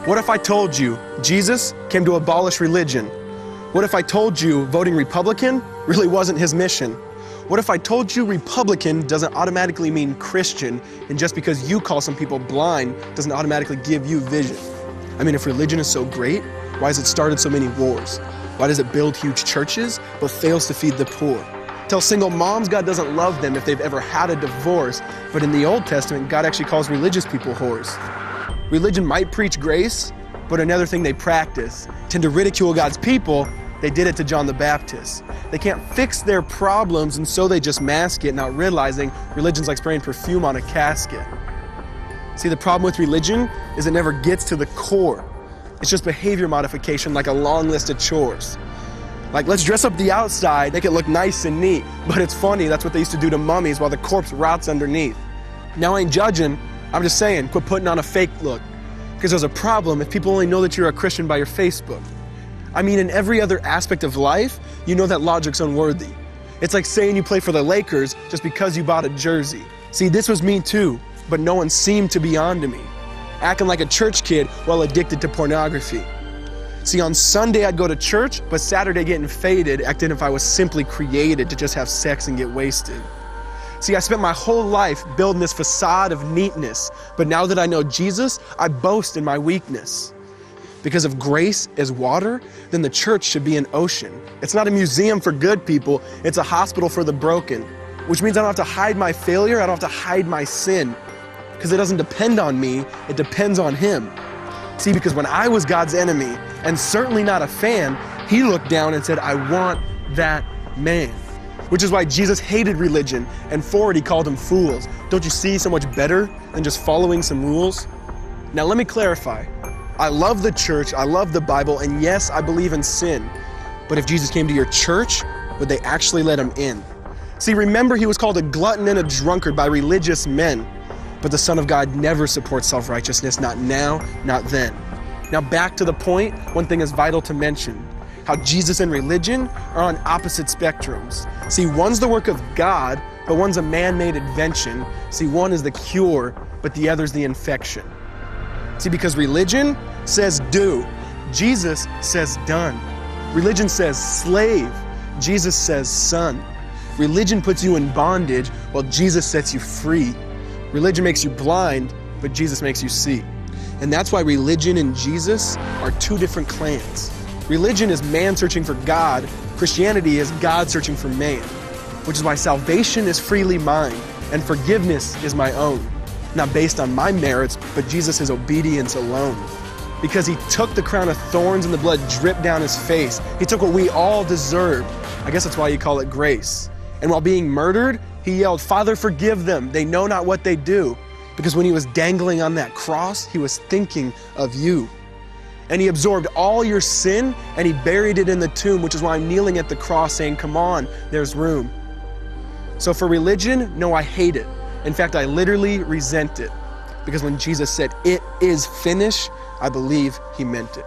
What if I told you Jesus came to abolish religion? What if I told you voting Republican really wasn't his mission? What if I told you Republican doesn't automatically mean Christian, and just because you call some people blind doesn't automatically give you vision? I mean, if religion is so great, why has it started so many wars? Why does it build huge churches but fails to feed the poor? Tell single moms God doesn't love them if they've ever had a divorce, but in the Old Testament, God actually calls religious people whores. Religion might preach grace, but another thing they practice. Tend to ridicule God's people. They did it to John the Baptist. They can't fix their problems, and so they just mask it, not realizing religion's like spraying perfume on a casket. See, the problem with religion is it never gets to the core. It's just behavior modification, like a long list of chores. Like, let's dress up the outside, make it look nice and neat. But it's funny, that's what they used to do to mummies while the corpse rots underneath. Now, I ain't judging, I'm just saying, quit putting on a fake look. Because there's a problem if people only know that you're a Christian by your Facebook. I mean, in every other aspect of life, you know that logic's unworthy. It's like saying you play for the Lakers just because you bought a jersey. See, this was me too, but no one seemed to be on to me. Acting like a church kid while addicted to pornography. See, on Sunday I'd go to church, but Saturday getting faded, acting if I was simply created to just have sex and get wasted. See, I spent my whole life building this facade of neatness, but now that I know Jesus, I boast in my weakness. Because if grace is water, then the church should be an ocean. It's not a museum for good people, it's a hospital for the broken. Which means I don't have to hide my failure, I don't have to hide my sin. Because it doesn't depend on me, it depends on Him. See, because when I was God's enemy, and certainly not a fan, He looked down and said, I want that man. Which is why Jesus hated religion, and for it He called them fools. Don't you see so much better than just following some rules? Now let me clarify. I love the church, I love the Bible, and yes, I believe in sin. But if Jesus came to your church, would they actually let Him in? See, remember He was called a glutton and a drunkard by religious men. But the Son of God never supports self-righteousness, not now, not then. Now back to the point, one thing is vital to mention. How Jesus and religion are on opposite spectrums. See, one's the work of God, but one's a man-made invention. See, one is the cure, but the other's the infection. See, because religion says do, Jesus says done. Religion says slave, Jesus says son. Religion puts you in bondage, while Jesus sets you free. Religion makes you blind, but Jesus makes you see. And that's why religion and Jesus are two different clans. Religion is man searching for God. Christianity is God searching for man. Which is why salvation is freely mine, and forgiveness is my own. Not based on my merits, but Jesus' obedience alone. Because He took the crown of thorns and the blood dripped down His face. He took what we all deserved. I guess that's why you call it grace. And while being murdered, He yelled, Father, forgive them. They know not what they do. Because when He was dangling on that cross, He was thinking of you. And He absorbed all your sin and He buried it in the tomb, which is why I'm kneeling at the cross saying, come on, there's room. So for religion, no, I hate it. In fact, I literally resent it. Because when Jesus said, it is finished, I believe He meant it.